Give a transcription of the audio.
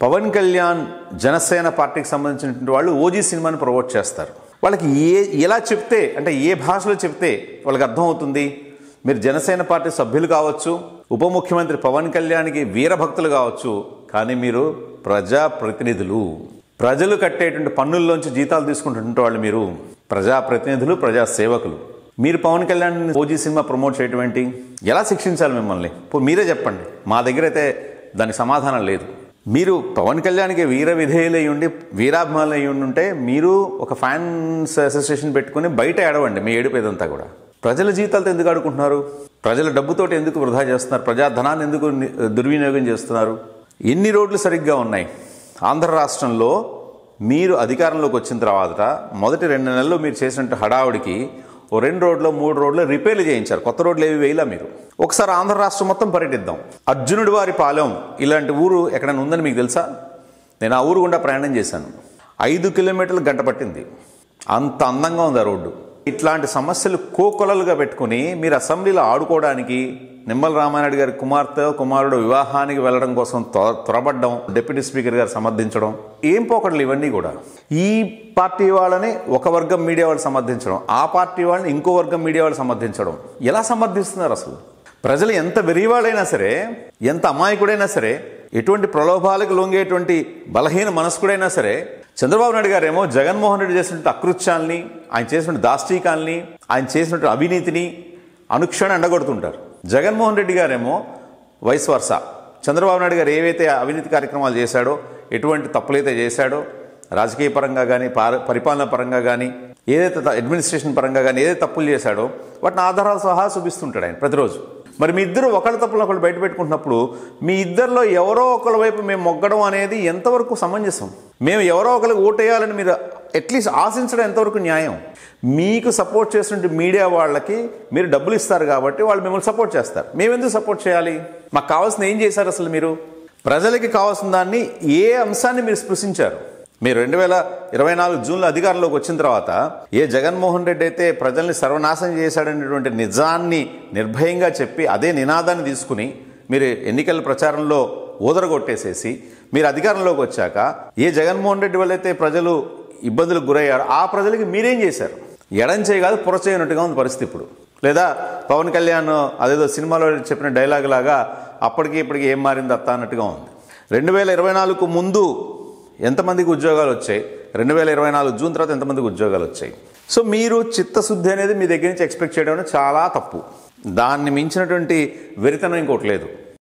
పవన్ కళ్యాణ్ జనసేన పార్టీకి సంబంధించినటువంటి వాళ్ళు ఓజీ సినిమాని ప్రమోట్ చేస్తారు. వాళ్ళకి ఎలా చెప్తే, అంటే ఏ భాషలో చెప్తే వాళ్ళకి అర్థమవుతుంది? మీరు జనసేన పార్టీ సభ్యులు కావచ్చు, ఉప ముఖ్యమంత్రి పవన్ కళ్యాణ్కి వీరభక్తులు కావచ్చు, కానీ మీరు ప్రజాప్రతినిధులు. ప్రజలు కట్టేటువంటి పన్నుల్లోంచి జీతాలు తీసుకుంటుంటే వాళ్ళు మీరు ప్రజాప్రతినిధులు, ప్రజా సేవకులు. మీరు Pawan Kalyan OG cinema promote చేయడం ఏంటి? ఎలా శిక్షించాలి మిమ్మల్ని? మీరే చెప్పండి. మా దగ్గర అయితే దానికి సమాధానం లేదు. మీరు పవన్ కళ్యాణ్కి వీర విధేయులై ఉండి, వీరాభిమానులు అయి ఉంటే మీరు ఒక ఫ్యాన్స్ అసోసియేషన్ పెట్టుకుని బయట ఏడవండి. మీ ఏడుపేదంతా కూడా ప్రజల జీతాలతో ఎందుకు ఆడుకుంటున్నారు? ప్రజల డబ్బుతోటి ఎందుకు వృధా చేస్తున్నారు? ప్రజాధనాన్ని ఎందుకు దుర్వినియోగం చేస్తున్నారు? ఎన్ని రోడ్లు సరిగ్గా ఉన్నాయి ఆంధ్ర రాష్ట్రంలో? మీరు అధికారంలోకి వచ్చిన తర్వాత మొదటి 2 నెలల్లో మీరు చేసినట్టు హడావుడికి 2 రోడ్లు 3 రోడ్లు రిపేర్లు చేయించారు. కొత్త రోడ్లు ఏవి వేయలా మీరు. ఒకసారి ఆంధ్ర రాష్ట్రం మొత్తం పర్యటిద్దాం. అర్జునుడి వారి పాలెం ఇలాంటి ఊరు ఎక్కడైనా ఉందని మీకు తెలుసా? నేను ఆ ఊరు గుండా ప్రయాణం చేశాను. 5 కిలోమీటర్లు గంట పట్టింది. అంత అందంగా ఉంది ఆ రోడ్డు. ఇట్లాంటి సమస్యలు కోకొలలుగా పెట్టుకుని మీరు అసెంబ్లీలో ఆడుకోవడానికి, నిమ్మల రామానాయుడు గారి కుమారుడు వివాహానికి వెళ్ళడం కోసం త్వరపడ్డం, డిప్యూటీ స్పీకర్ గారు సమర్థించడం, ఏం పోకడలు ఇవన్నీ కూడా. ఈ పార్టీ వాళ్ళని ఒక వర్గం మీడియా వాళ్ళు సమర్థించడం, ఆ పార్టీ వాళ్ళని ఇంకో వర్గం మీడియా వాళ్ళు సమర్థించడం. ఎలా సమర్థిస్తున్నారు అసలు? ప్రజలు ఎంత వెరివాడైనా సరే, ఎంత అమాయకుడైనా సరే, ఎటువంటి ప్రలోభాలకు లొంగేటువంటి బలహీన మనస్కుడైనా సరే, చంద్రబాబు నాయుడు గారేమో జగన్మోహన్ రెడ్డి చేసినట్టు అకృత్యాల్ని, ఆయన చేసినట్టు దాష్టీకాల్ని, ఆయన చేసినట్టు అవినీతిని అనుక్షణం ఎండగొడుతుంటారు. జగన్మోహన్ రెడ్డి గారేమో వైస్ వర్సా. చంద్రబాబు నాయుడు గారు ఏవైతే అవినీతి కార్యక్రమాలు చేశాడో, ఎటువంటి తప్పులైతే చేశాడో, రాజకీయ పరంగా కానీ, పరిపాలన పరంగా కానీ, ఏదైతే అడ్మినిస్ట్రేషన్ పరంగా కానీ ఏదైతే తప్పులు చేశాడో వాటిని ఆధారాలు సహా చూపిస్తుంటాడు ఆయన ప్రతిరోజు. మరి మీ ఇద్దరు ఒకళ్ళ తప్పులు ఒకళ్ళు బయట పెట్టుకుంటున్నప్పుడు మీ ఇద్దరిలో ఎవరో ఒకళ్ళ వైపు మేము మొగ్గడం అనేది ఎంతవరకు సమంజసం? మేము ఎవరో ఒకరికి ఓటేయాలని మీరు అట్లీస్ట్ ఆశించడం ఎంతవరకు న్యాయం? మీకు సపోర్ట్ చేసినట్టు మీడియా వాళ్ళకి మీరు డబ్బులు ఇస్తారు కాబట్టి వాళ్ళు మిమ్మల్ని సపోర్ట్ చేస్తారు. మేమెందుకు సపోర్ట్ చేయాలి? మాకు కావాల్సింది ఏం చేశారు అసలు? మీరు ప్రజలకి కావాల్సిన దాన్ని, ఏ అంశాన్ని మీరు స్పృశించారు? మీరు 2024 జూన్లో అధికారంలోకి వచ్చిన తర్వాత ఏ జగన్మోహన్ రెడ్డి అయితే ప్రజల్ని సర్వనాశనం చేశాడనేటువంటి నిజాన్ని నిర్భయంగా చెప్పి అదే నినాదాన్ని తీసుకుని మీరు ఎన్నికల ప్రచారంలో ఊదరగొట్టేసేసి మీరు అధికారంలోకి వచ్చాక ఏ జగన్మోహన్ రెడ్డి వల్లైతే ప్రజలు ఇబ్బందులకు గురయ్యారు ఆ ప్రజలకి మీరేం చేశారు? ఎడం చేయి కాదు పొర చేయనట్టుగా ఉంది పరిస్థితి ఇప్పుడు. లేదా పవన్ కళ్యాణ్ అదేదో సినిమాలో చెప్పిన డైలాగ్ లాగా అప్పటికి ఇప్పటికి ఏం మారింది అత్త అన్నట్టుగా ఉంది. 2024కు ముందు ఎంతమందికి ఉద్యోగాలు వచ్చాయి? 2024 జూన్ తర్వాత ఎంతమందికి ఉద్యోగాలు వచ్చాయి? సో మీరు చిత్తశుద్ధి అనేది మీ దగ్గర నుంచి ఎక్స్పెక్ట్ చేయడం చాలా తప్పు. దాన్ని మించినటువంటి వెరితనం ఇంకోటి లేదు.